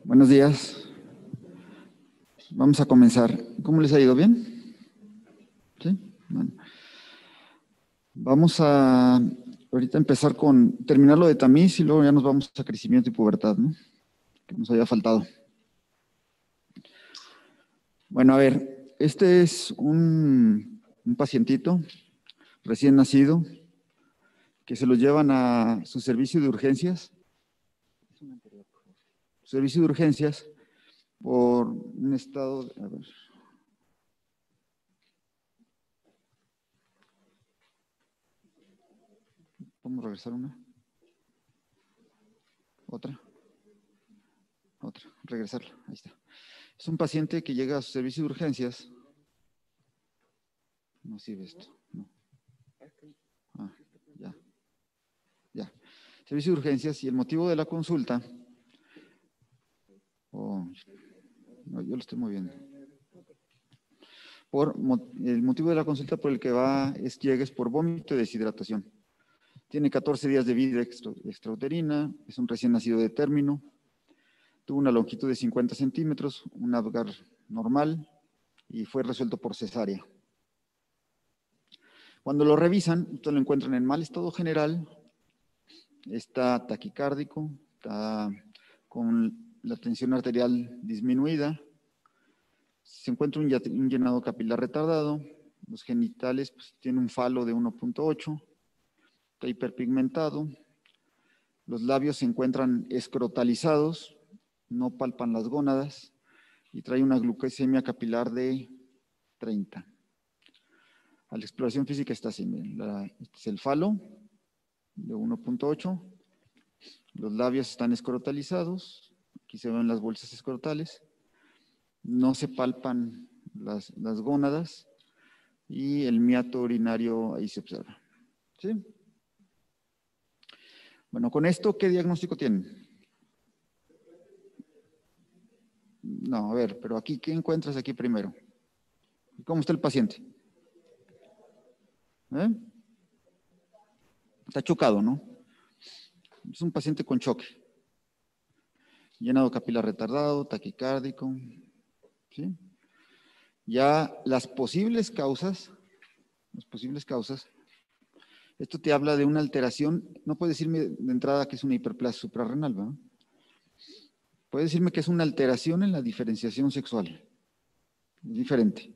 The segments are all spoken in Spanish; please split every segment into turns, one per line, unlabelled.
Buenos días. Vamos a comenzar. ¿Cómo les ha ido? ¿Bien? ¿Sí? Bueno. Vamos a ahorita empezar con terminar lo de tamiz y luego ya nos vamos a crecimiento y pubertad, ¿no? Que nos había faltado. Bueno, a ver, este es un pacientito recién nacido que se lo llevan a su servicio de urgencias. Servicio de urgencias por un estado, a ver. ¿Podemos regresar una? Otra, regresarlo, ahí está. Es un paciente que llega a su servicio de urgencias. No sirve esto, no. Ah, ya. Servicio de urgencias y el motivo de la consulta. No, yo lo estoy moviendo. El motivo de la consulta por el que llega es por vómito y deshidratación. Tiene 14 días de vida extrauterina, es un recién nacido de término, tuvo una longitud de 50 centímetros, un Apgar normal y fue resuelto por cesárea. Cuando lo revisan, ustedes lo encuentran en mal estado general, está taquicárdico, está con la tensión arterial disminuida, se encuentra un llenado capilar retardado, los genitales pues, tienen un falo de 1.8, está hiperpigmentado, los labios se encuentran escrotalizados, no palpan las gónadas y trae una glucosemia capilar de 30. A la exploración física está así, este es el falo de 1.8, los labios están escrotalizados, aquí se ven las bolsas escrotales, no se palpan las gónadas y el miato urinario ahí se observa. ¿Sí? Bueno, con esto, ¿qué diagnóstico tienen? No, a ver, pero aquí, ¿qué encuentras aquí primero? ¿Cómo está el paciente? Está chocado, ¿no? Es un paciente con choque. Llenado capilar retardado, taquicárdico, ¿sí? Ya las posibles causas, esto te habla de una alteración, no puede decirme de entrada que es una hiperplasia suprarrenal, ¿verdad? Puede decirme que es una alteración en la diferenciación sexual, es diferente.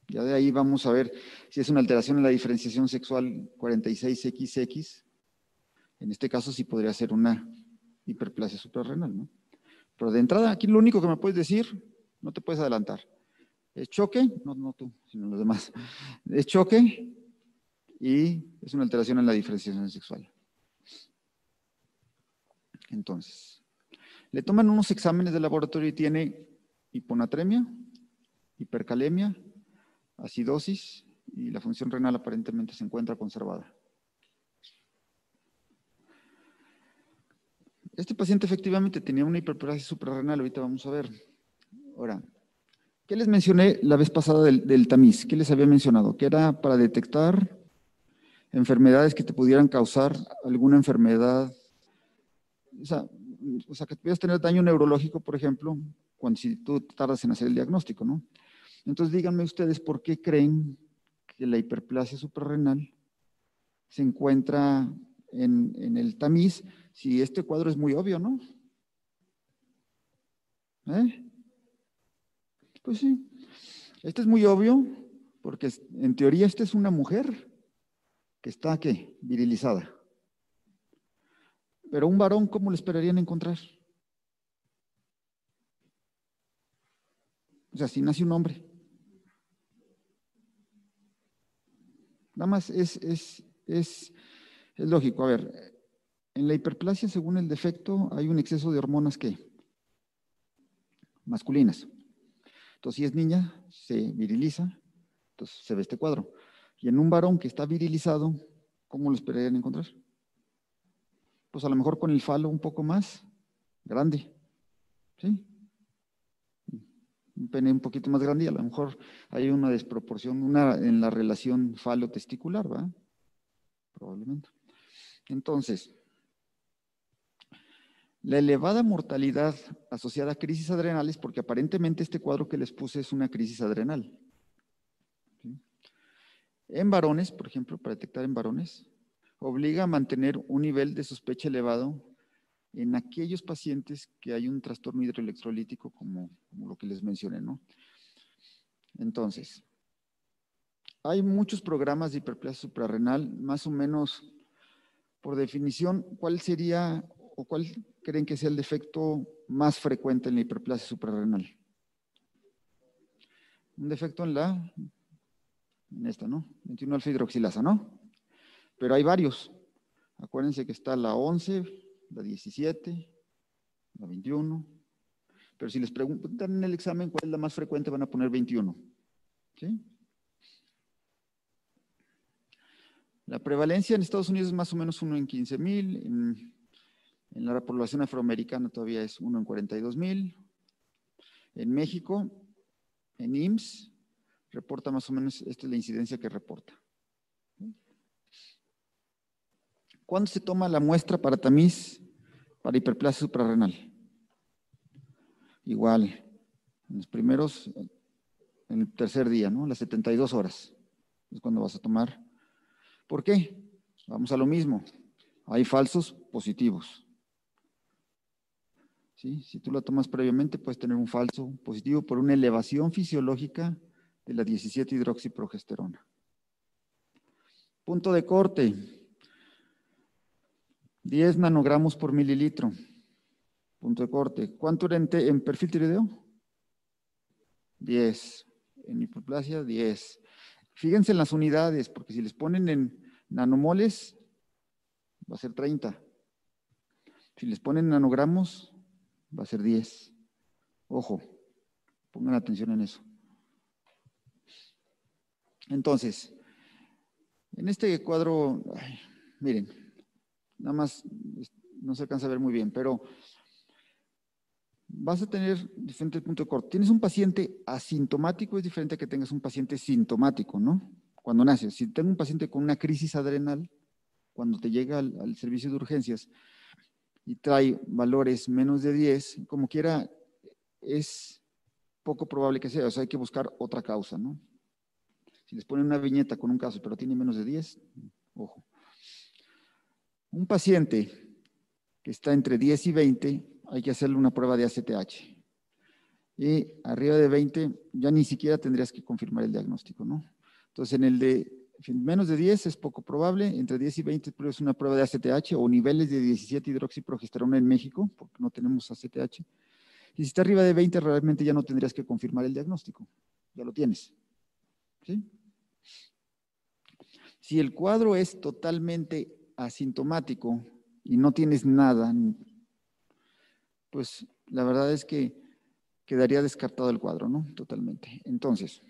Ya de ahí vamos a ver si es una alteración en la diferenciación sexual 46XX, en este caso sí podría ser una hiperplasia suprarrenal, ¿no? Pero de entrada, aquí lo único que me puedes decir, no te puedes adelantar. Es choque, no tú, sino los demás. Es choque y es una alteración en la diferenciación sexual. Entonces, le toman unos exámenes de laboratorio y tiene hiponatremia, hipercalemia, acidosis y la función renal aparentemente se encuentra conservada. Este paciente efectivamente tenía una hiperplasia suprarrenal, ahorita vamos a ver. Ahora, ¿qué les mencioné la vez pasada del tamiz? ¿Qué les había mencionado? Que era para detectar enfermedades que te pudieran causar alguna enfermedad, o sea, que pudieras tener daño neurológico, por ejemplo, si tú tardas en hacer el diagnóstico, ¿no? Entonces díganme ustedes por qué creen que la hiperplasia suprarrenal se encuentra en el tamiz, si este cuadro es muy obvio, ¿no? Pues sí, este es muy obvio, porque en teoría esta es una mujer que está, ¿qué? Virilizada. Pero un varón, ¿cómo lo esperarían encontrar? O sea, si nace un hombre. Nada más es lógico. A ver, en la hiperplasia, según el defecto, hay un exceso de hormonas que masculinas. Entonces, si es niña, se viriliza, entonces se ve este cuadro. Y en un varón que está virilizado, ¿cómo lo esperarían encontrar? Pues a lo mejor con el falo un poco más grande, ¿sí? Un pene un poquito más grande y a lo mejor hay una desproporción en la relación falo-testicular, ¿verdad? Probablemente. Entonces, La elevada mortalidad asociada a crisis adrenales, porque aparentemente este cuadro que les puse es una crisis adrenal. ¿Sí? En varones, por ejemplo, para detectar en varones, obliga a mantener un nivel de sospecha elevado en aquellos pacientes que hay un trastorno hidroelectrolítico como lo que les mencioné, ¿no? Entonces, hay muchos programas de hiperplasia suprarrenal, más o menos, por definición, ¿cuál sería o cuál creen que sea el defecto más frecuente en la hiperplasia suprarrenal? Un defecto en esta, ¿no? 21-alfa-hidroxilasa, ¿no? Pero hay varios. Acuérdense que está la 11, la 17, la 21. Pero si les preguntan en el examen cuál es la más frecuente, van a poner 21. ¿Sí? La prevalencia en Estados Unidos es más o menos 1 en 15,000. En la población afroamericana todavía es 1 en 42,000. En México, en IMSS, reporta más o menos, esta es la incidencia que reporta. ¿Cuándo se toma la muestra para tamiz para hiperplasia suprarrenal? Igual, en los primeros, en el tercer día, ¿no? Las 72 horas es cuando vas a tomar. ¿Por qué? Vamos a lo mismo. Hay falsos positivos. ¿Sí? Si tú la tomas previamente, puedes tener un falso positivo por una elevación fisiológica de la 17-hidroxiprogesterona. Punto de corte. 10 nanogramos por mililitro. Punto de corte. ¿Cuánto era en perfil tiroideo? 10. En hiperplasia, 10. Fíjense en las unidades, porque si les ponen en nanomoles, va a ser 30. Si les ponen nanogramos, va a ser 10. Ojo, pongan atención en eso. Entonces, en este cuadro, miren, nada más no se alcanza a ver muy bien, pero vas a tener diferentes puntos de corte. Tienes un paciente asintomático, es diferente a que tengas un paciente sintomático, ¿no? Cuando naces. Si tengo un paciente con una crisis adrenal, cuando te llega al servicio de urgencias y trae valores menos de 10, como quiera, es poco probable que sea. O sea, hay que buscar otra causa, ¿no? Si les ponen una viñeta con un caso, pero tiene menos de 10, ojo. Un paciente que está entre 10 y 20, hay que hacerle una prueba de ACTH. Y arriba de 20 ya ni siquiera tendrías que confirmar el diagnóstico, ¿no? Entonces, en el de menos de 10 es poco probable, entre 10 y 20 es una prueba de ACTH o niveles de 17-hidroxiprogesterona en México, porque no tenemos ACTH. Y si está arriba de 20, realmente ya no tendrías que confirmar el diagnóstico, ya lo tienes. ¿Sí? Si el cuadro es totalmente asintomático y no tienes nada, pues la verdad es que quedaría descartado el cuadro, ¿no? Totalmente. Entonces,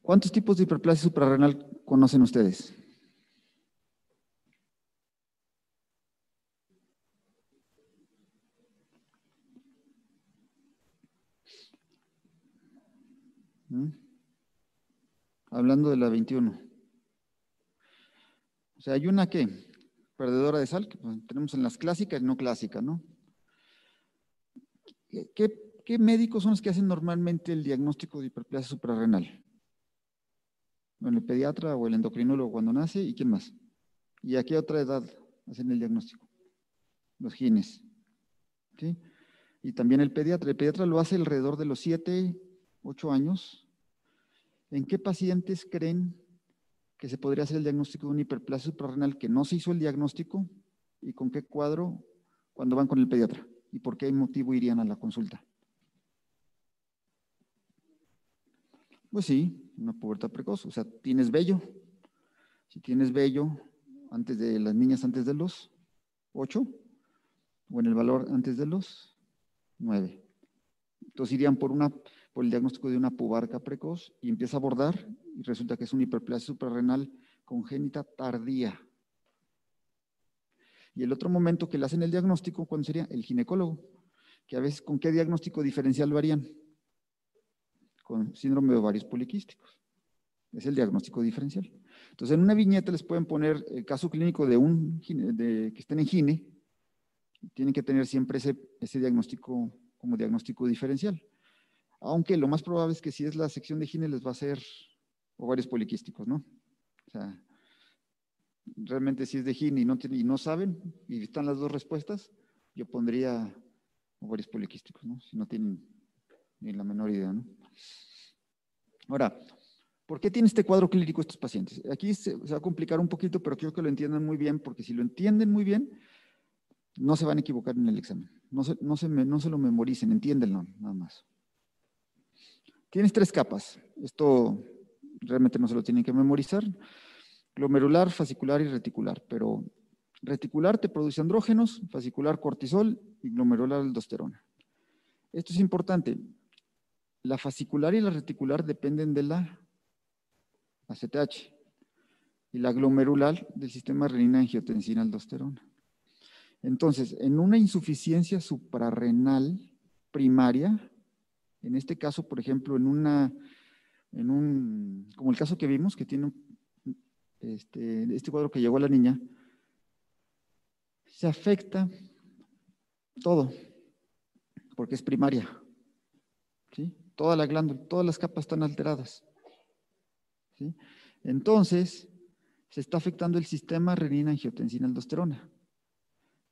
¿cuántos tipos de hiperplasia suprarrenal conocen ustedes? ¿Mm? Hablando de la 21. O sea, hay una que, perdedora de sal, que pues, tenemos en las clásicas y no clásicas, ¿no? ¿Qué médicos son los que hacen normalmente el diagnóstico de hiperplasia suprarrenal? Bueno, el pediatra o el endocrinólogo cuando nace, ¿y quién más? ¿Y a qué otra edad hacen el diagnóstico? Los gines. ¿Sí? Y también el pediatra. El pediatra lo hace alrededor de los 7, 8 años. ¿En qué pacientes creen que se podría hacer el diagnóstico de una hiperplasia suprarrenal que no se hizo el diagnóstico? ¿Y con qué cuadro cuando van con el pediatra? ¿Y por qué motivo irían a la consulta? Pues sí, una pubertad precoz. O sea, tienes vello. Si tienes vello antes de las niñas, antes de los 8, o en el valor antes de los 9. Entonces irían por el diagnóstico de una pubarca precoz y empieza a abordar y resulta que es una hiperplasia suprarrenal congénita tardía. Y el otro momento que le hacen el diagnóstico, ¿cuándo sería? El ginecólogo, que a veces ¿con qué diagnóstico diferencial lo harían? Con síndrome de ovarios poliquísticos. Es el diagnóstico diferencial. Entonces, en una viñeta les pueden poner el caso clínico que estén en gine, tienen que tener siempre ese diagnóstico como diagnóstico diferencial. Aunque lo más probable es que si es la sección de gine les va a hacer ovarios poliquísticos, ¿no? O sea, realmente si es de gine y no saben, y están las dos respuestas, yo pondría ovarios poliquísticos, ¿no? Si no tienen ni la menor idea, ¿no? Ahora, ¿por qué tiene este cuadro clínico estos pacientes? Aquí se va a complicar un poquito, pero quiero que lo entiendan muy bien, porque si lo entienden muy bien, no se van a equivocar en el examen. No se lo memoricen, entiéndanlo nada más. Tienes 3 capas. Esto realmente no se lo tienen que memorizar. Glomerular, fascicular y reticular. Pero reticular te produce andrógenos, fascicular cortisol y glomerular aldosterona. Esto es importante. La fascicular y la reticular dependen de la ACTH y la glomerular del sistema renina-angiotensina-aldosterona. Entonces, en una insuficiencia suprarrenal primaria, en este caso, por ejemplo, como el caso que vimos, que tiene este cuadro que llegó a la niña, se afecta todo, porque es primaria, ¿sí? Toda la glándula, todas las capas están alteradas, ¿sí? Entonces, se está afectando el sistema renina-angiotensina-aldosterona.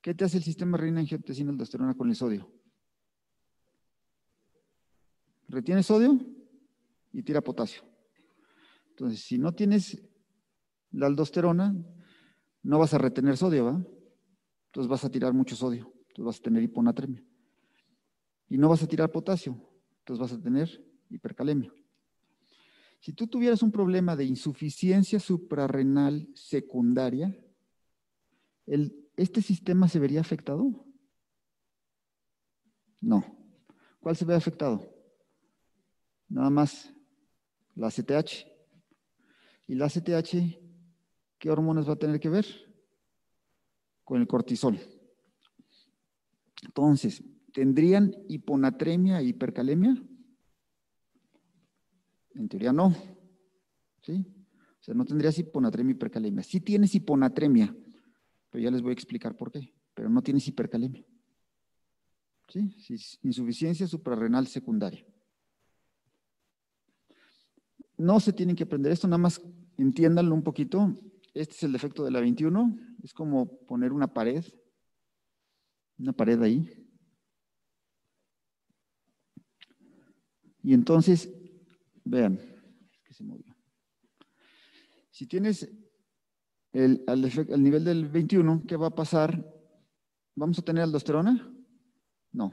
¿Qué te hace el sistema renina-angiotensina-aldosterona con el sodio? Retiene sodio y tira potasio. Entonces, si no tienes la aldosterona, no vas a retener sodio, ¿va? Entonces vas a tirar mucho sodio, entonces vas a tener hiponatremia. Y no vas a tirar potasio, entonces vas a tener hipercalemia. Si tú tuvieras un problema de insuficiencia suprarrenal secundaria, ¿este sistema se vería afectado? No. ¿Cuál se ve afectado? Nada más la ACTH. ¿Y la ACTH qué hormonas va a tener que ver? Con el cortisol. Entonces, ¿tendrían hiponatremia e hipercalemia? En teoría no. ¿Sí? O sea, no tendrías hiponatremia e hipercalemia. Sí tienes hiponatremia, pero ya les voy a explicar por qué. Pero no tienes hipercalemia. ¿Sí? Insuficiencia suprarrenal secundaria. No se tienen que aprender esto, nada más entiéndanlo un poquito. Este es el defecto de la 21. Es como poner una pared ahí. Y entonces, vean, que se movió. Si tienes al nivel del 21, ¿qué va a pasar? ¿Vamos a tener aldosterona? No.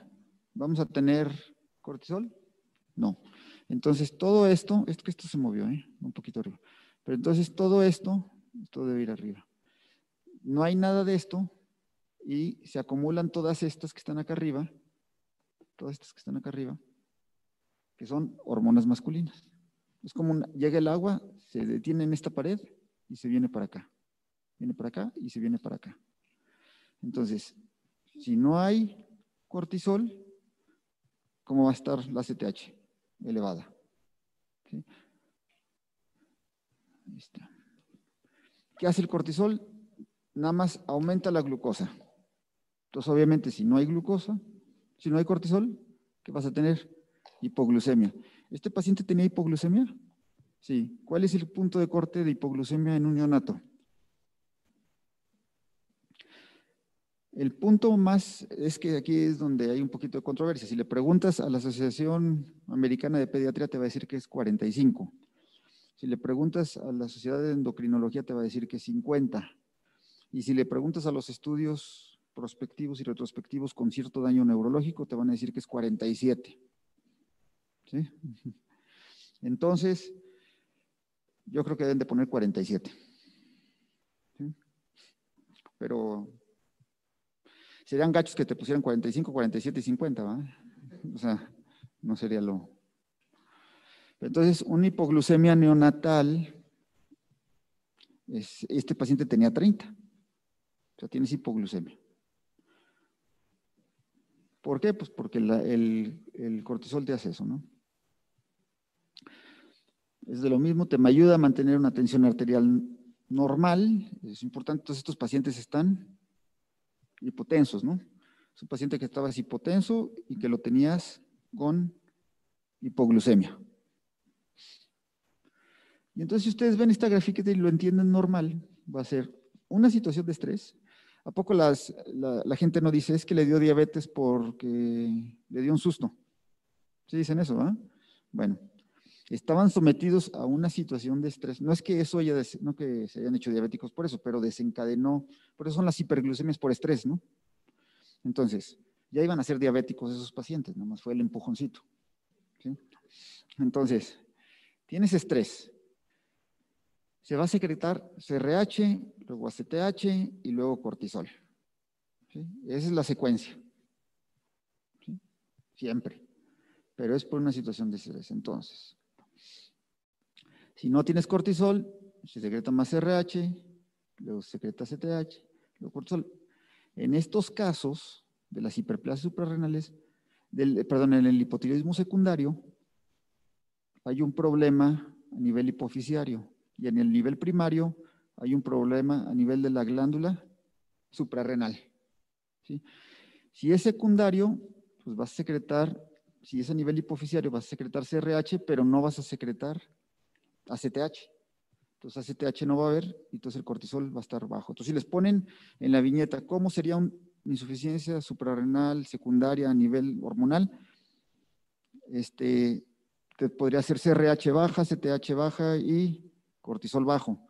¿Vamos a tener cortisol? No. Entonces, todo esto, es que esto se movió, un poquito arriba. Pero entonces, todo esto debe ir arriba. No hay nada de esto y se acumulan todas estas que están acá arriba, que son hormonas masculinas. Es como llega el agua, se detiene en esta pared y se viene para acá. Viene para acá y se viene para acá. Entonces, si no hay cortisol, ¿cómo va a estar la ACTH? Elevada. ¿Sí? Ahí está. ¿Qué hace el cortisol? Nada más aumenta la glucosa. Entonces, obviamente, si no hay glucosa, si no hay cortisol, ¿qué vas a tener? Hipoglucemia. ¿Este paciente tenía hipoglucemia? Sí. ¿Cuál es el punto de corte de hipoglucemia en un neonato? El punto más es que aquí es donde hay un poquito de controversia. Si le preguntas a la Asociación Americana de Pediatría, te va a decir que es 45. Si le preguntas a la Sociedad de Endocrinología, te va a decir que es 50. Y si le preguntas a los estudios prospectivos y retrospectivos con cierto daño neurológico, te van a decir que es 47. ¿Sí? Entonces, yo creo que deben de poner 47. ¿Sí? Pero serían gachos que te pusieran 45, 47 y 50, ¿va? O sea, no sería lo... Entonces, una hipoglucemia neonatal, este paciente tenía 30. O sea, tienes hipoglucemia. ¿Por qué? Pues porque el cortisol te hace eso, ¿no? Es de lo mismo, te me ayuda a mantener una tensión arterial normal, es importante. Todos estos pacientes están hipotensos, ¿no? Es un paciente que estabas hipotenso y que lo tenías con hipoglucemia. Y entonces, si ustedes ven esta gráfica y lo entienden normal, va a ser una situación de estrés. ¿A poco la gente no dice, es que le dio diabetes porque le dio un susto? ¿Sí dicen eso, ah? Bueno, estaban sometidos a una situación de estrés. No es que eso no que se hayan hecho diabéticos por eso, pero desencadenó, por eso son las hiperglucemias por estrés, ¿no? Entonces, ya iban a ser diabéticos esos pacientes, nada más fue el empujoncito, ¿sí? Entonces, tienes estrés. Se va a secretar CRH, luego ACTH y luego cortisol. ¿Sí? Esa es la secuencia. ¿Sí? Siempre. Pero es por una situación de estrés. Entonces, si no tienes cortisol, se secreta más CRH, luego se secreta ACTH, luego cortisol. En estos casos de las hiperplasias suprarrenales, en el hipotiroidismo secundario, hay un problema a nivel hipofisiario y en el nivel primario hay un problema a nivel de la glándula suprarrenal. ¿Sí? Si es secundario, pues vas a secretar, si es a nivel hipofisiario, vas a secretar CRH, pero no vas a secretar ACTH. Entonces ACTH no va a haber y entonces el cortisol va a estar bajo. Entonces si les ponen en la viñeta cómo sería una insuficiencia suprarrenal secundaria a nivel hormonal, te podría ser CRH baja, CTH baja y cortisol bajo.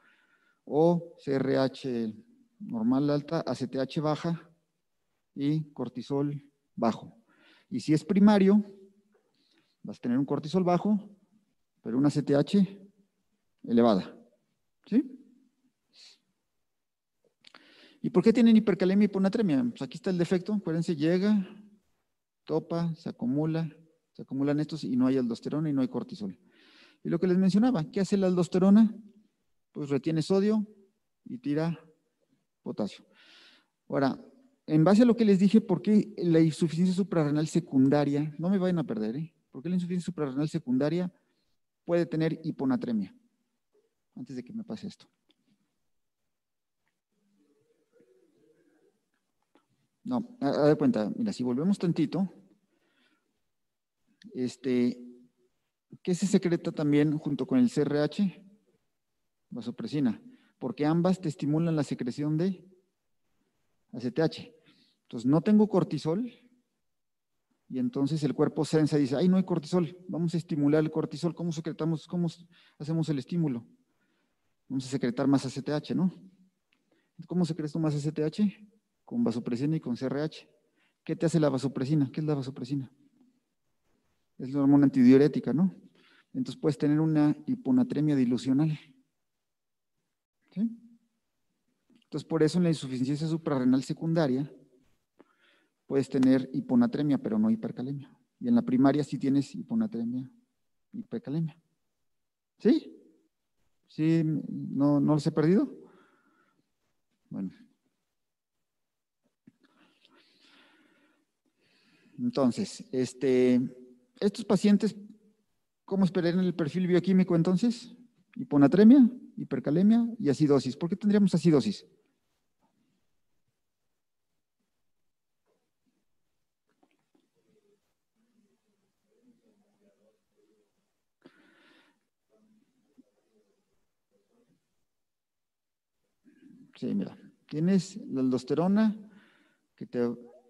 O CRH normal alta, ACTH baja y cortisol bajo. Y si es primario, vas a tener un cortisol bajo, pero una ACTH elevada. ¿Sí? ¿Y por qué tienen hipercalemia y hiponatremia? Pues aquí está el defecto, acuérdense, llega, topa, se acumulan estos y no hay aldosterona y no hay cortisol. Y lo que les mencionaba, ¿qué hace la aldosterona? Pues retiene sodio y tira potasio. Ahora, en base a lo que les dije, ¿por qué la insuficiencia suprarrenal secundaria? No me vayan a perder, ¿eh? ¿Por qué la insuficiencia suprarrenal secundaria puede tener hiponatremia? Antes de que me pase esto. No, a ver cuenta, mira, si volvemos tantito, ¿qué se secreta también junto con el CRH? Vasopresina, porque ambas te estimulan la secreción de ACTH. Entonces, no tengo cortisol y entonces el cuerpo sensa y dice, ay, no hay cortisol, vamos a estimular el cortisol. ¿Cómo secretamos? ¿Cómo hacemos el estímulo? Vamos a secretar más ACTH, ¿no? ¿Cómo secreto más ACTH? Con vasopresina y con CRH. ¿Qué te hace la vasopresina? ¿Qué es la vasopresina? Es la hormona antidiurética, ¿no? Entonces puedes tener una hiponatremia dilucional. ¿Sí? Entonces, por eso en la insuficiencia suprarrenal secundaria puedes tener hiponatremia, pero no hipercalemia. Y en la primaria sí tienes hiponatremia, hipercalemia. ¿Sí? ¿Sí? ¿No los he perdido? Bueno. Entonces, estos pacientes, ¿cómo esperarían el perfil bioquímico entonces? Hiponatremia, hipercalemia y acidosis. ¿Por qué tendríamos acidosis? Sí, mira, tienes la aldosterona,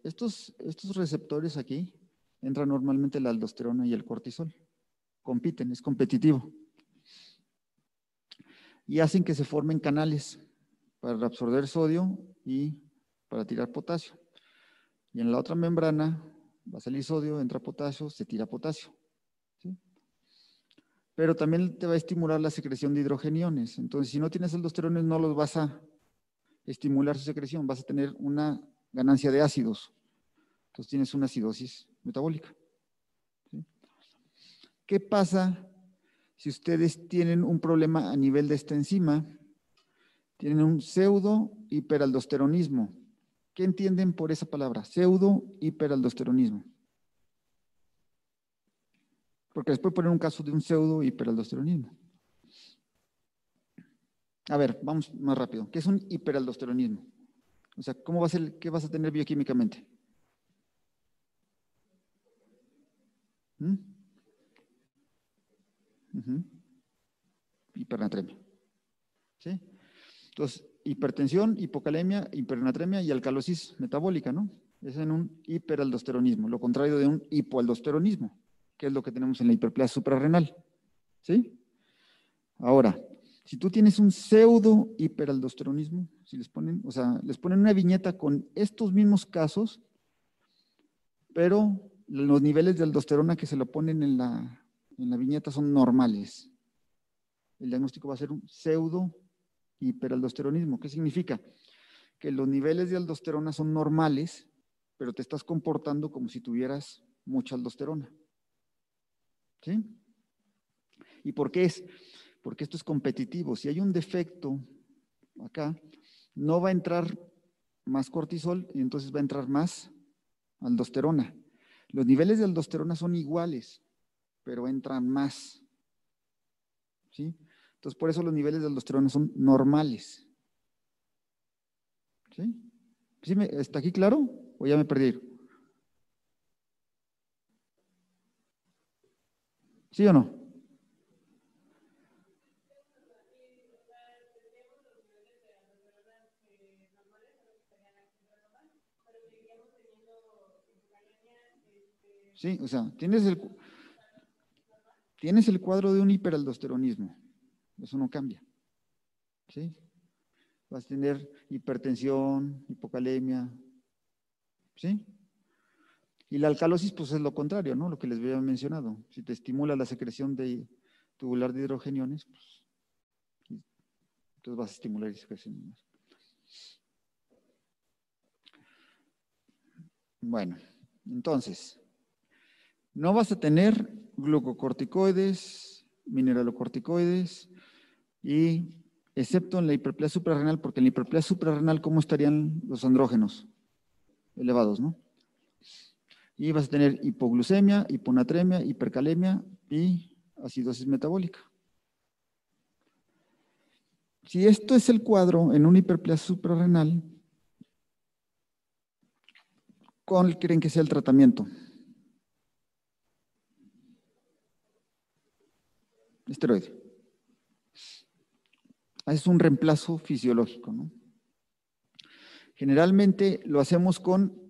estos receptores aquí, entran normalmente la aldosterona y el cortisol. Compiten, es competitivo. Y hacen que se formen canales para absorber sodio y para tirar potasio. Y en la otra membrana va a salir sodio, entra potasio, se tira potasio. ¿Sí? Pero también te va a estimular la secreción de hidrogeniones. Entonces, si no tienes aldosterones, no los vas a estimular su secreción, vas a tener una ganancia de ácidos. Entonces tienes una acidosis metabólica. ¿Sí? ¿Qué pasa si ustedes tienen un problema a nivel de esta enzima? Tienen un pseudo hiperaldosteronismo. ¿Qué entienden por esa palabra? Pseudo hiperaldosteronismo. Porque les puedo poner un caso de un pseudo hiperaldosteronismo. A ver, vamos más rápido. ¿Qué es un hiperaldosteronismo? O sea, ¿cómo va a ser, qué vas a tener bioquímicamente? ¿Mm? Ujú. Hipernatremia. ¿Sí? Entonces, hipertensión, hipocalemia, hipernatremia y alcalosis metabólica, ¿no? Es en un hiperaldosteronismo, lo contrario de un hipoaldosteronismo, que es lo que tenemos en la hiperplasia suprarrenal. ¿Sí? Ahora, si tú tienes un pseudo hiperaldosteronismo, si les ponen, o sea, les ponen una viñeta con estos mismos casos, pero los niveles de aldosterona que se lo ponen en la viñeta son normales. El diagnóstico va a ser un pseudo hiperaldosteronismo. ¿Qué significa? Que los niveles de aldosterona son normales, pero te estás comportando como si tuvieras mucha aldosterona. ¿Sí? ¿Y por qué es? Porque esto es competitivo. Si hay un defecto acá, no va a entrar más cortisol y entonces va a entrar más aldosterona. Los niveles de aldosterona son iguales, pero entran más. ¿Sí? Entonces, por eso los niveles de aldosterona son normales. ¿Sí? ¿Sí está aquí claro? ¿O ya me perdí? ¿Sí o no? Sí, o sea, tienes el cuadro de un hiperaldosteronismo. Eso no cambia. ¿Sí? Vas a tener hipertensión, hipocalemia. ¿Sí? Y la alcalosis, pues es lo contrario, ¿no? Lo que les había mencionado. Si te estimula la secreción de tubular de hidrogeniones, pues entonces vas a estimular esa secreción. Bueno, entonces, no vas a tener glucocorticoides, mineralocorticoides, y excepto en la hiperplasia suprarrenal, porque en la hiperplasia suprarrenal, ¿cómo estarían los andrógenos? Elevados, ¿no? Y vas a tener hipoglucemia, hiponatremia, hipercalemia y acidosis metabólica. Si esto es el cuadro en una hiperplasia suprarrenal, ¿cuál creen que sea el tratamiento? Esteroide. Es un reemplazo fisiológico, ¿no? Generalmente lo hacemos con,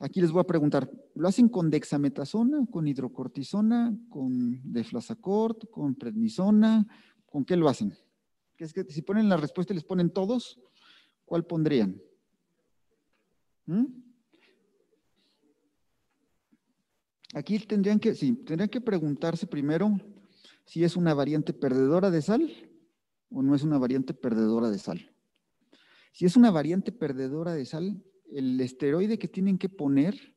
aquí les voy a preguntar, ¿lo hacen con dexametasona, con hidrocortisona, con deflazacort, con prednisona? ¿Con qué lo hacen? Que es que si ponen la respuesta y les ponen todos, ¿cuál pondrían? ¿Mm? Aquí tendrían que preguntarse primero si es una variante perdedora de sal o no es una variante perdedora de sal. Si es una variante perdedora de sal, el esteroide que tienen que poner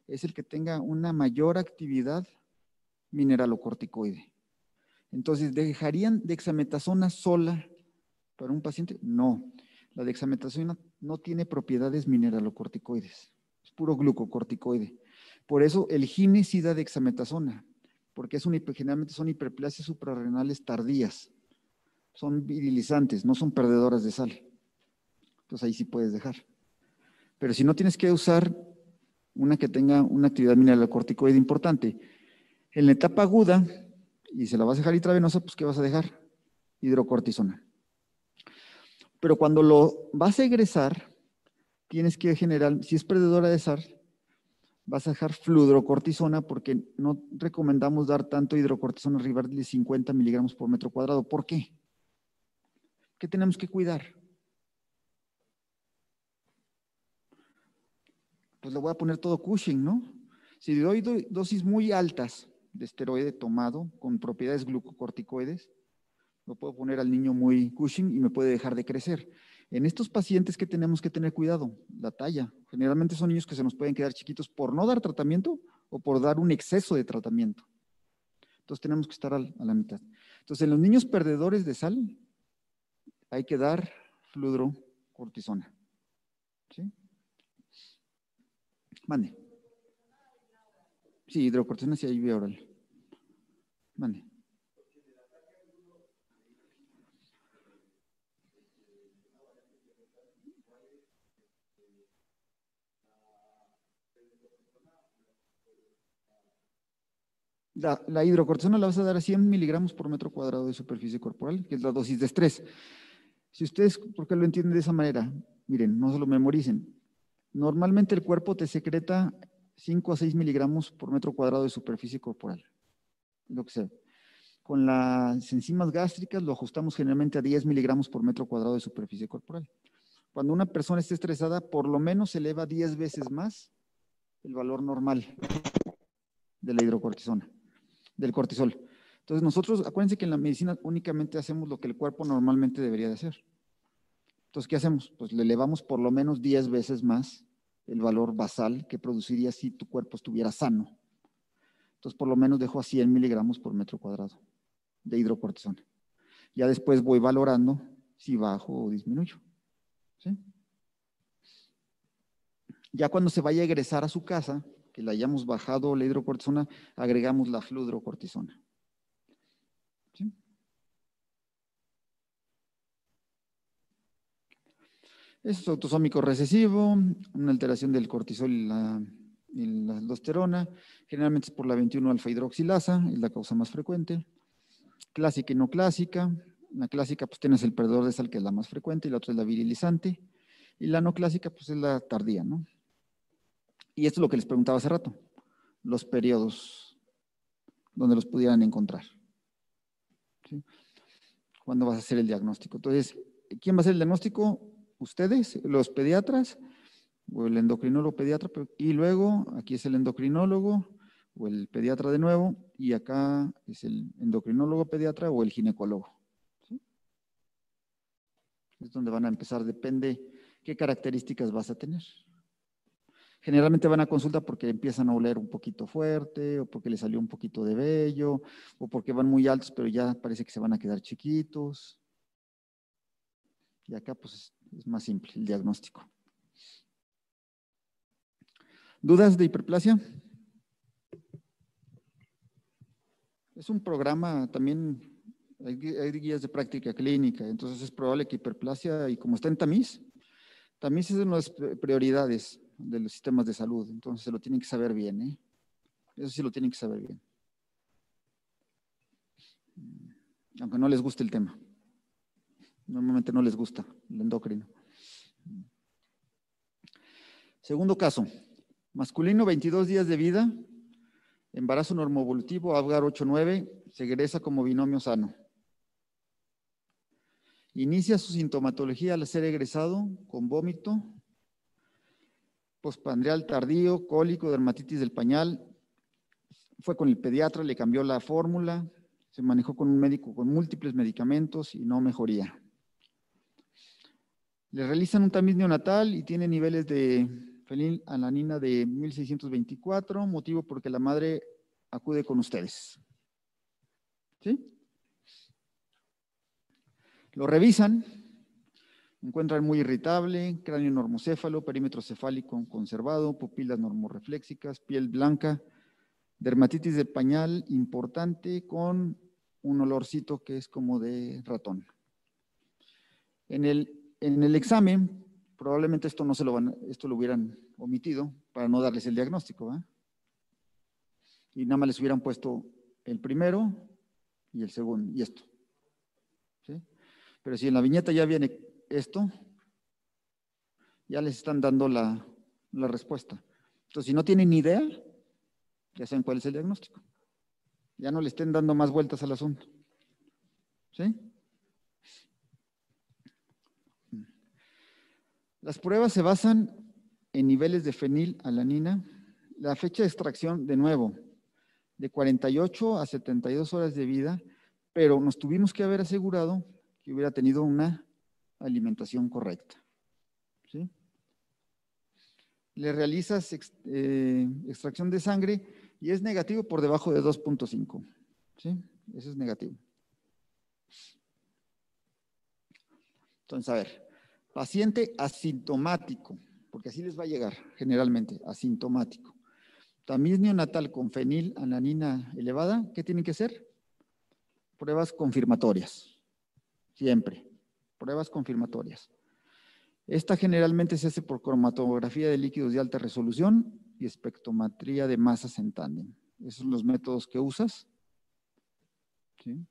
es el que tenga una mayor actividad mineralocorticoide. Entonces, ¿dejarían dexametasona sola para un paciente? No. La dexametasona no tiene propiedades mineralocorticoides, es puro glucocorticoide. Por eso el GINE sí da dexametasona, porque generalmente son hiperplasias suprarrenales tardías, son virilizantes, no son perdedoras de sal. Entonces ahí sí puedes dejar. Pero si no, tienes que usar una que tenga una actividad mineralocorticoide importante. En la etapa aguda, y se la vas a dejar intravenosa, pues ¿qué vas a dejar? Hidrocortisona. Pero cuando lo vas a egresar, tienes que generar, si es perdedora de sal, vas a dejar fludrocortisona porque no recomendamos dar tanto hidrocortisona arriba de 50 miligramos por metro cuadrado. ¿Por qué? ¿Qué tenemos que cuidar? Pues le voy a poner todo Cushing, ¿no? Si doy dosis muy altas de esteroide tomado con propiedades glucocorticoides, lo puedo poner al niño muy Cushing y me puede dejar de crecer. En estos pacientes, ¿qué tenemos que tener cuidado? La talla. Generalmente son niños que se nos pueden quedar chiquitos por no dar tratamiento o por dar un exceso de tratamiento. Entonces tenemos que estar a la mitad. Entonces en los niños perdedores de sal hay que dar fludrocortisona. ¿Sí? Mande. Sí, hidrocortisona sí hay vía oral. Mande. La hidrocortisona la vas a dar a 100 miligramos por metro cuadrado de superficie corporal, que es la dosis de estrés. Si ustedes, ¿por qué lo entienden de esa manera? Miren, no se lo memoricen. Normalmente el cuerpo te secreta 5 a 6 miligramos por metro cuadrado de superficie corporal. Lo que sea. Con las enzimas gástricas lo ajustamos generalmente a 10 miligramos por metro cuadrado de superficie corporal. Cuando una persona está estresada, por lo menos se eleva 10 veces más el valor normal de la hidrocortisona, del cortisol. Entonces nosotros, acuérdense que en la medicina únicamente hacemos lo que el cuerpo normalmente debería de hacer. Entonces, ¿qué hacemos? Pues le elevamos por lo menos 10 veces más el valor basal que produciría si tu cuerpo estuviera sano. Entonces, por lo menos dejo a 100 miligramos por metro cuadrado de hidrocortisona. Ya después voy valorando si bajo o disminuyo. ¿Sí? Ya cuando se vaya a egresar a su casa, que le hayamos bajado la hidrocortisona, agregamos la fludrocortisona. ¿Sí? Es autosómico recesivo, una alteración del cortisol y la aldosterona, generalmente es por la 21-alfa hidroxilasa, es la causa más frecuente. Clásica y no clásica. La clásica, pues tienes el perdedor de sal, que es la más frecuente, y la otra es la virilizante. Y la no clásica, pues es la tardía, ¿no? Y esto es lo que les preguntaba hace rato, los periodos donde los pudieran encontrar. ¿Sí? ¿Cuándo vas a hacer el diagnóstico? Entonces, ¿quién va a hacer el diagnóstico? Ustedes, los pediatras, o el endocrinólogo pediatra, y luego aquí es el endocrinólogo, o el pediatra de nuevo, y acá es el endocrinólogo pediatra o el ginecólogo. ¿Sí? Es donde van a empezar, depende qué características vas a tener. Generalmente van a consulta porque empiezan a oler un poquito fuerte, o porque les salió un poquito de vello, o porque van muy altos, pero ya parece que se van a quedar chiquitos. Y acá pues es más simple el diagnóstico. ¿Dudas de hiperplasia? Es un programa también, hay guías de práctica clínica, entonces es probable que hiperplasia, y como está en Tamiz es una de las prioridades de los sistemas de salud, entonces se lo tienen que saber bien, ¿eh? Eso sí lo tienen que saber bien. Aunque no les guste el tema. Normalmente no les gusta el endocrino. Segundo caso, masculino, 22 días de vida, embarazo normoevolutivo, Apgar 8-9, se egresa como binomio sano. Inicia su sintomatología al ser egresado con vómito, postprandial tardío, cólico, dermatitis del pañal. Fue con el pediatra, le cambió la fórmula, se manejó con un médico con múltiples medicamentos y no mejoría. Le realizan un tamiz neonatal y tiene niveles de fenilalanina de 1624, motivo porque la madre acude con ustedes. ¿Sí? Lo revisan, encuentran muy irritable, cráneo normocéfalo, perímetro cefálico conservado, pupilas normorefléxicas, piel blanca, dermatitis de pañal importante con un olorcito que es como de ratón. En el examen, probablemente esto lo hubieran omitido para no darles el diagnóstico, ¿verdad? Y nada más les hubieran puesto el primero y el segundo, y esto. ¿Sí? Pero si en la viñeta ya viene esto, ya les están dando la respuesta. Entonces, si no tienen ni idea, ya saben cuál es el diagnóstico. Ya no le estén dando más vueltas al asunto. ¿Sí? Las pruebas se basan en niveles de fenilalanina. La fecha de extracción, de nuevo, de 48 a 72 horas de vida, pero nos tuvimos que haber asegurado que hubiera tenido una alimentación correcta. ¿Sí? Le realizas extracción de sangre y es negativo por debajo de 2.5. ¿Sí? Eso es negativo. Entonces, a ver, paciente asintomático, porque así les va a llegar generalmente, asintomático. Tamiz neonatal con fenilalanina elevada, ¿qué tienen que hacer? Pruebas confirmatorias, siempre, pruebas confirmatorias. Esta generalmente se hace por cromatografía de líquidos de alta resolución y espectrometría de masas en tándem. Esos son los métodos que usas. ¿Sí?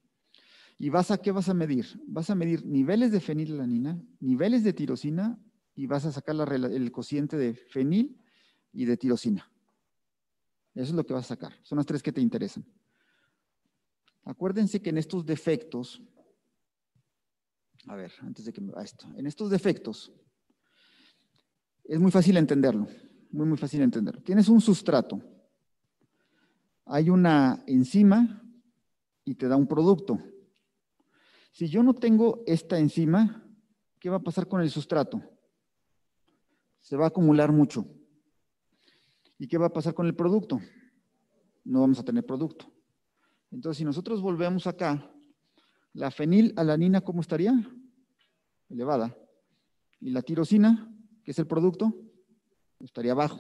¿Y qué vas a medir? Vas a medir niveles de fenilalanina, niveles de tirosina y vas a sacar el cociente de fenil y de tirosina. Eso es lo que vas a sacar. Son las tres que te interesan. Acuérdense que en estos defectos, a ver, antes de que me vaya esto, en estos defectos es muy fácil entenderlo, muy fácil entenderlo. Tienes un sustrato, hay una enzima y te da un producto. Si yo no tengo esta enzima, ¿qué va a pasar con el sustrato? Se va a acumular mucho. ¿Y qué va a pasar con el producto? No vamos a tener producto. Entonces, si nosotros volvemos acá, la fenilalanina, ¿cómo estaría? Elevada. Y la tirosina, que es el producto, estaría bajo.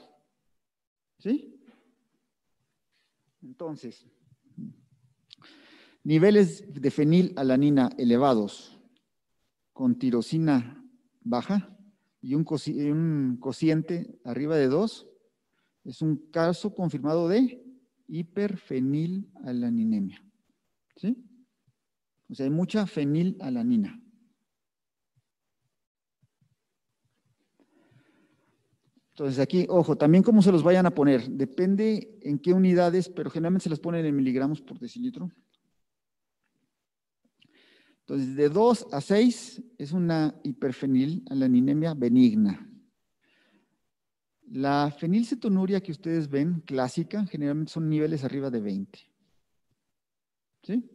¿Sí? Entonces, niveles de fenilalanina elevados con tirosina baja y un cociente arriba de 2 es un caso confirmado de hiperfenilalaninемia. ¿Sí? O sea, hay mucha fenilalanina. Entonces aquí, ojo, también cómo se los vayan a poner. Depende en qué unidades, pero generalmente se las ponen en miligramos por decilitro. Entonces, de 2 a 6 es una hiperfenilalaninемia benigna. La fenilcetonuria que ustedes ven, clásica, generalmente son niveles arriba de 20. ¿Sí?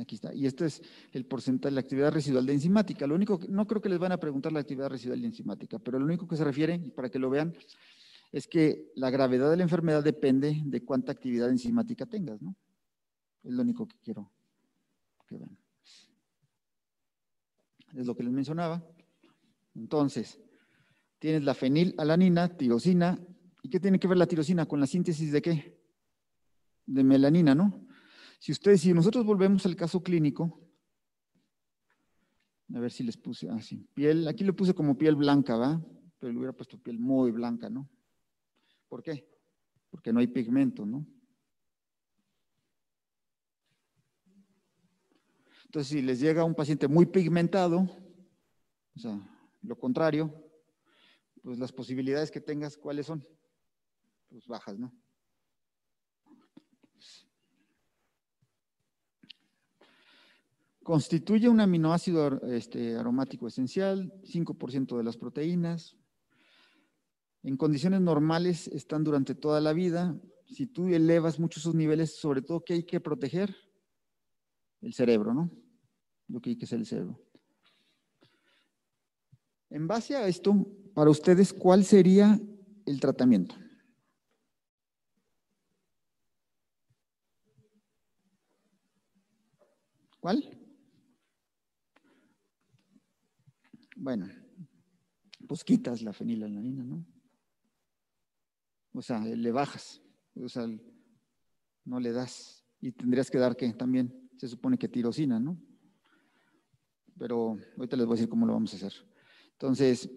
Aquí está. Y este es el porcentaje de la actividad residual de enzimática. Lo único que, no creo que les van a preguntar la actividad residual de enzimática, pero lo único que se refiere, y para que lo vean, es que la gravedad de la enfermedad depende de cuánta actividad enzimática tengas, ¿no? Es lo único que quiero que vean. Es lo que les mencionaba. Entonces, tienes la fenilalanina, tirosina. ¿Y qué tiene que ver la tirosina con la síntesis de qué? De melanina, ¿no? Si nosotros volvemos al caso clínico, a ver si les puse, sí, piel, aquí le puse como piel blanca, ¿va? Pero le hubiera puesto piel muy blanca, ¿no? ¿Por qué? Porque no hay pigmento, ¿no? Entonces, si les llega un paciente muy pigmentado, o sea, lo contrario, pues las posibilidades que tengas, ¿cuáles son? Pues bajas, ¿no? Constituye un aminoácido aromático esencial, 5% de las proteínas. En condiciones normales están durante toda la vida. Si tú elevas mucho esos niveles, sobre todo, ¿qué hay que proteger? El cerebro, ¿no? Lo que hay que hacer el cerebro. En base a esto, para ustedes, ¿cuál sería el tratamiento? ¿Cuál? Bueno, pues quitas la fenilalanina, ¿no? O sea, le bajas, o sea, no le das. Y tendrías que dar, ¿qué? También se supone que tirosina, ¿no? Pero ahorita les voy a decir cómo lo vamos a hacer. Entonces,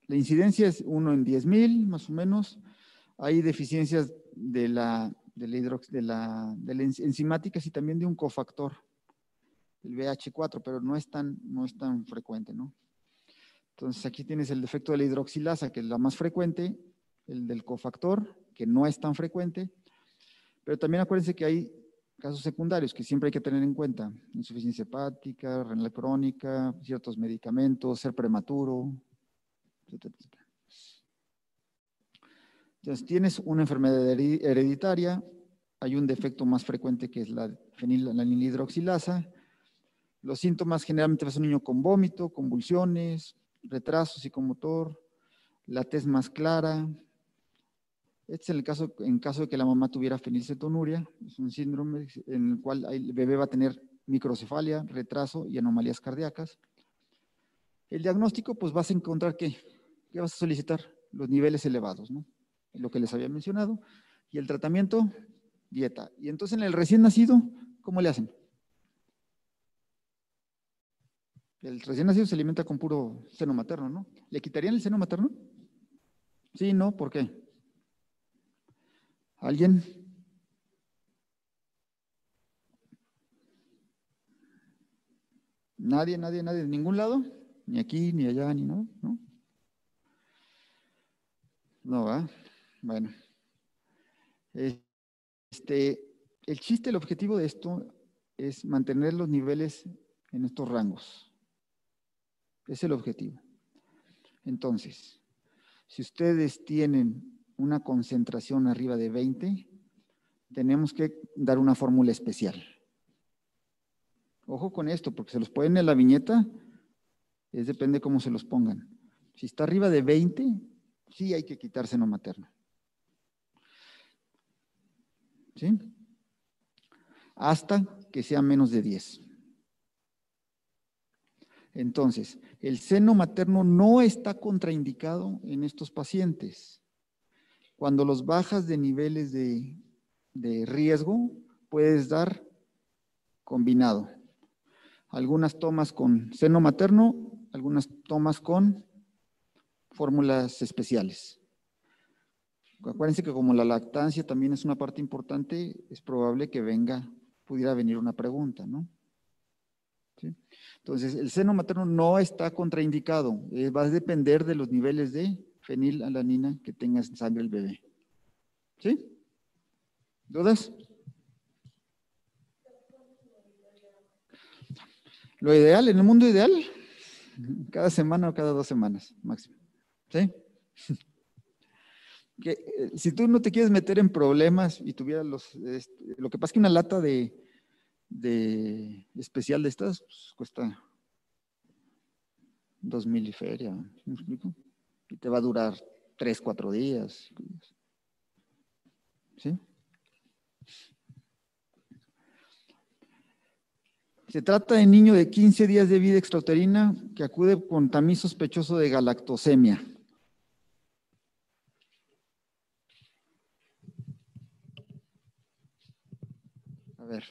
la incidencia es 1 en 10,000, más o menos. Hay deficiencias de la enzimáticas y también de un cofactor, el BH4, pero no es tan frecuente, ¿no? Entonces, aquí tienes el defecto de la hidroxilasa, que es la más frecuente, el del cofactor, que no es tan frecuente, pero también acuérdense que hay casos secundarios que siempre hay que tener en cuenta: insuficiencia hepática, renal crónica, ciertos medicamentos, ser prematuro, etcétera, etcétera. Entonces, tienes una enfermedad hereditaria, hay un defecto más frecuente que es la fenilalanilhidroxilasa. Los síntomas generalmente es un niño con vómito, convulsiones, retraso psicomotor, la tez más clara. Este es en caso de que la mamá tuviera fenilcetonuria, es un síndrome en el cual el bebé va a tener microcefalia, retraso y anomalías cardíacas. El diagnóstico, pues vas a encontrar ¿qué vas a solicitar? Los niveles elevados, ¿no? Lo que les había mencionado. Y el tratamiento, dieta. Y entonces en el recién nacido, ¿cómo le hacen? El recién nacido se alimenta con puro seno materno, ¿no? ¿Le quitarían el seno materno? Sí, no, ¿por qué? ¿Alguien? Nadie, nadie, nadie, de ningún lado, ni aquí, ni allá, ni nada, ¿no? No, ¿va? Bueno. El chiste, el objetivo de esto es mantener los niveles en estos rangos. Es el objetivo. Entonces, si ustedes tienen una concentración arriba de 20, tenemos que dar una fórmula especial. Ojo con esto, porque se los ponen en la viñeta, depende cómo se los pongan. Si está arriba de 20, sí hay que quitar seno materno. ¿Sí? Hasta que sea menos de 10. Entonces, el seno materno no está contraindicado en estos pacientes. Cuando los bajas de niveles de riesgo, puedes dar combinado. Algunas tomas con seno materno, algunas tomas con fórmulas especiales. Acuérdense que como la lactancia también es una parte importante, es probable que pudiera venir una pregunta, ¿no? ¿Sí? Entonces, el seno materno no está contraindicado, va a depender de los niveles de fenilalanina que tenga en sangre el bebé. ¿Sí? ¿Dudas? Lo ideal, en el mundo ideal, cada semana o cada 2 semanas, máximo. ¿Sí? Si tú no te quieres meter en problemas y tuvieras lo que pasa es que una lata de especial de estas pues, cuesta 2,000 y feria, ¿me explico? Y te va a durar 3, 4 días. ¿Sí? Se trata de niño de 15 días de vida extrauterina que acude con tamiz sospechoso de galactosemia. A ver.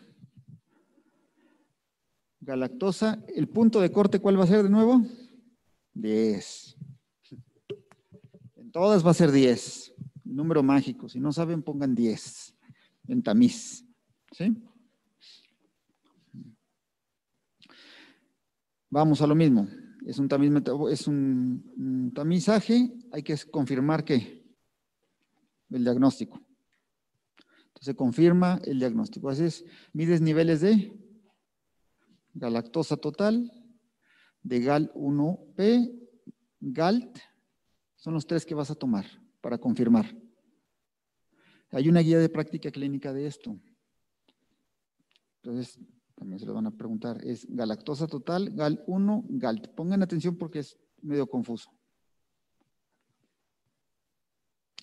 Galactosa, ¿el punto de corte cuál va a ser de nuevo? 10. En todas va a ser 10. El número mágico. Si no saben, pongan 10 en tamiz. ¿Sí? Vamos a lo mismo. Es un tamizaje. Hay que confirmar que el diagnóstico. Entonces se confirma el diagnóstico. Así es, mides niveles de galactosa total, de GAL1P, GALT. Son los 3 que vas a tomar para confirmar. Hay una guía de práctica clínica de esto. Entonces, también se lo van a preguntar. Es galactosa total, GAL1, GALT. Pongan atención porque es medio confuso.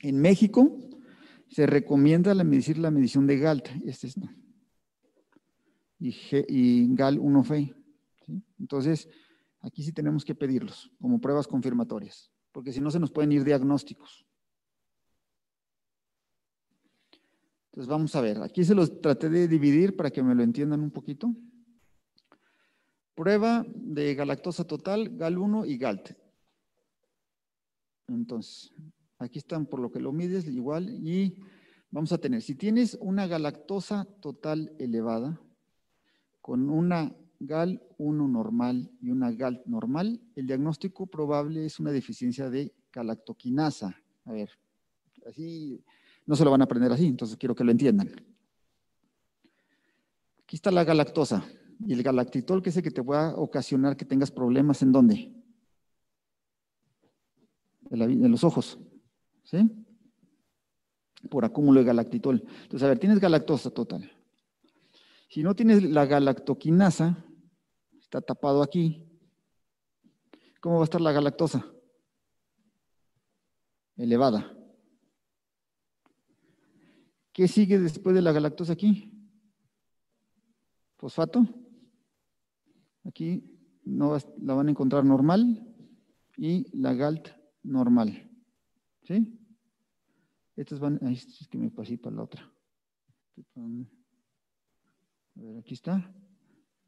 En México se recomienda medir la medición de GALT. Este es no. Y GAL1F. ¿Sí? Entonces, aquí sí tenemos que pedirlos como pruebas confirmatorias, porque si no se nos pueden ir diagnósticos. Entonces vamos a ver, aquí se los traté de dividir para que me lo entiendan un poquito. Prueba de galactosa total, GAL1 y GALT. Entonces, aquí están por lo que lo mides igual y vamos a tener, si tienes una galactosa total elevada con una GAL1 normal y una GALT normal, el diagnóstico probable es una deficiencia de galactoquinasa. A ver, así no se lo van a aprender así, entonces quiero que lo entiendan. Aquí está la galactosa y el galactitol, que es el que te va a ocasionar que tengas problemas ¿en dónde? En los ojos, ¿sí? Por acúmulo de galactitol. Entonces, a ver, tienes galactosa total. Si no tienes la galactoquinasa, está tapado aquí, ¿cómo va a estar la galactosa? Elevada. ¿Qué sigue después de la galactosa aquí? Fosfato. Aquí no la van a encontrar normal y la GALT normal. ¿Sí? Estas van, ahí es que me pasé para la otra. A ver, aquí está.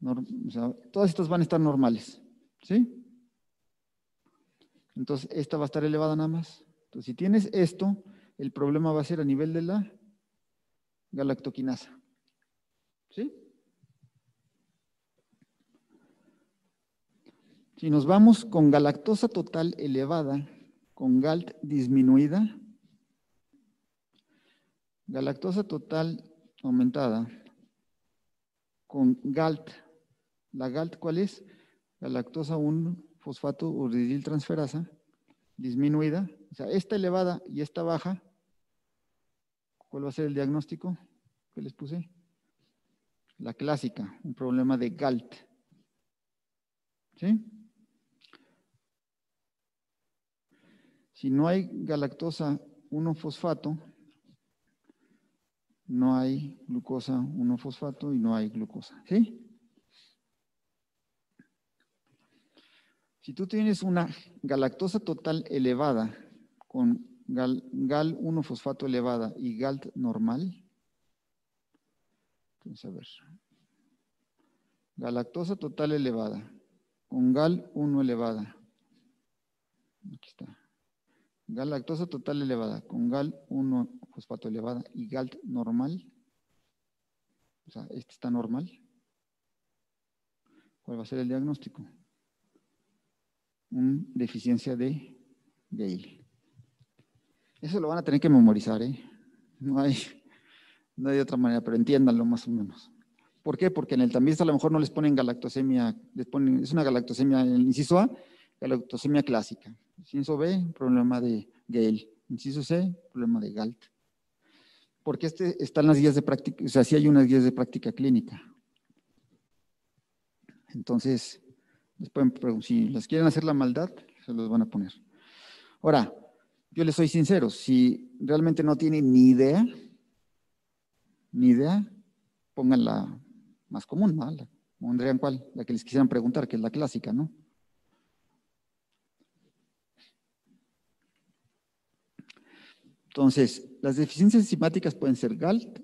O sea, todas estas van a estar normales. ¿Sí? Entonces, esta va a estar elevada nada más. Entonces, si tienes esto, el problema va a ser a nivel de la galactoquinasa. ¿Sí? Si nos vamos con galactosa total elevada, con GALT disminuida, galactosa total aumentada, con GALT. ¿La GALT cuál es? Galactosa 1-fosfato uridyl transferasa, disminuida. O sea, esta elevada y esta baja. ¿Cuál va a ser el diagnóstico que les puse? La clásica, un problema de GALT. ¿Sí? Si no hay galactosa 1-fosfato, no hay glucosa 1-fosfato y no hay glucosa. ¿Sí? Si tú tienes una galactosa total elevada con GAL 1-fosfato elevada y GALT normal, entonces a ver, galactosa total elevada con GAL 1 elevada, aquí está, galactosa total elevada con GAL 1-fosfato elevada y GALT normal, o sea, este está normal, ¿cuál va a ser el diagnóstico? Una deficiencia de Gale. Eso lo van a tener que memorizar, ¿eh? No hay otra manera, pero entiéndanlo más o menos. ¿Por qué? Porque en el tamiz a lo mejor no les ponen galactosemia, es una galactosemia en el inciso A, galactosemia clásica. Inciso B, problema de Gale. Inciso C, problema de GALT. Porque están las guías de práctica, o sea, sí hay unas guías de práctica clínica. Entonces, si les quieren hacer la maldad, se los van a poner. Ahora, yo les soy sincero, si realmente no tienen ni idea, pongan la más común, ¿no? Pondrían cuál, la que les quisieran preguntar, que es la clásica, ¿no? Entonces, las deficiencias enzimáticas pueden ser GALT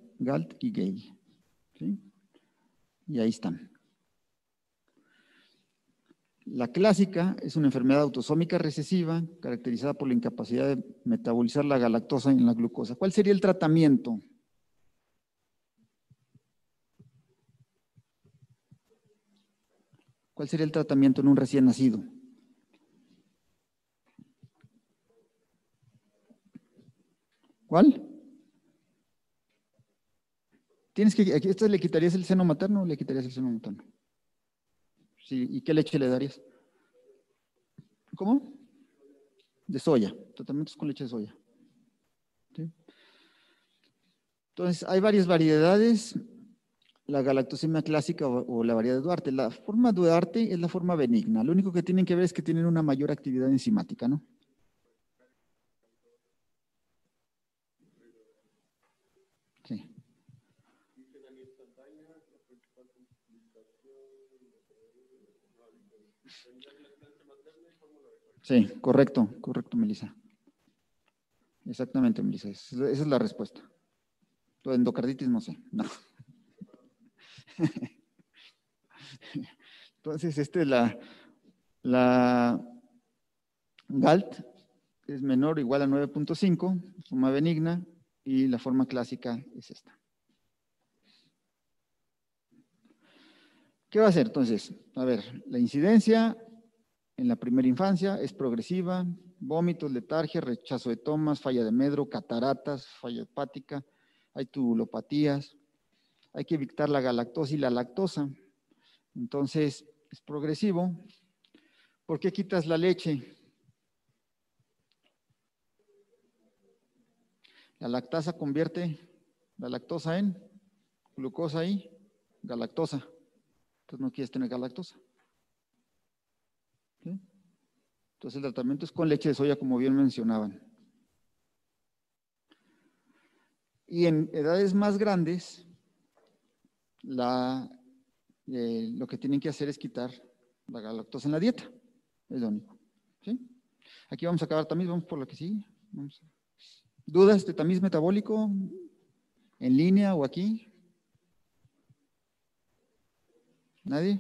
y Gale. ¿Sí? Y ahí están. La clásica es una enfermedad autosómica recesiva caracterizada por la incapacidad de metabolizar la galactosa en la glucosa. ¿Cuál sería el tratamiento? ¿Cuál sería el tratamiento en un recién nacido? ¿Cuál? ¿Esto le quitarías el seno materno o le quitarías el seno materno? Sí, ¿y qué leche le darías? ¿Cómo? De soya, tratamientos con leche de soya. ¿Sí? Entonces, hay varias variedades, la galactosemia clásica o la variedad de Duarte. La forma Duarte es la forma benigna. Lo único que tienen que ver es que tienen una mayor actividad enzimática, ¿no? Sí. Sí, correcto, Melissa. Exactamente, Melissa. Esa es la respuesta. Tu endocarditis no sé, no. Entonces, la GALT es menor o igual a 9.5, forma benigna, y la forma clásica es esta. ¿Qué va a hacer entonces? A ver, la incidencia en la primera infancia es progresiva, vómitos, letargia, rechazo de tomas, falla de medro, cataratas, falla hepática, hay tubulopatías, hay que evitar la galactosa y la lactosa. Entonces, es progresivo. ¿Por qué quitas la leche? La lactasa convierte la lactosa en glucosa y galactosa. Entonces no quieres tener galactosa. ¿Sí? Entonces el tratamiento es con leche de soya, como bien mencionaban. Y en edades más grandes, lo que tienen que hacer es quitar la galactosa en la dieta. Es lo único. ¿Sí? Aquí vamos a acabar tamiz, vamos por lo que sigue. ¿Dudas de tamiz metabólico en línea o aquí? ¿Nadie?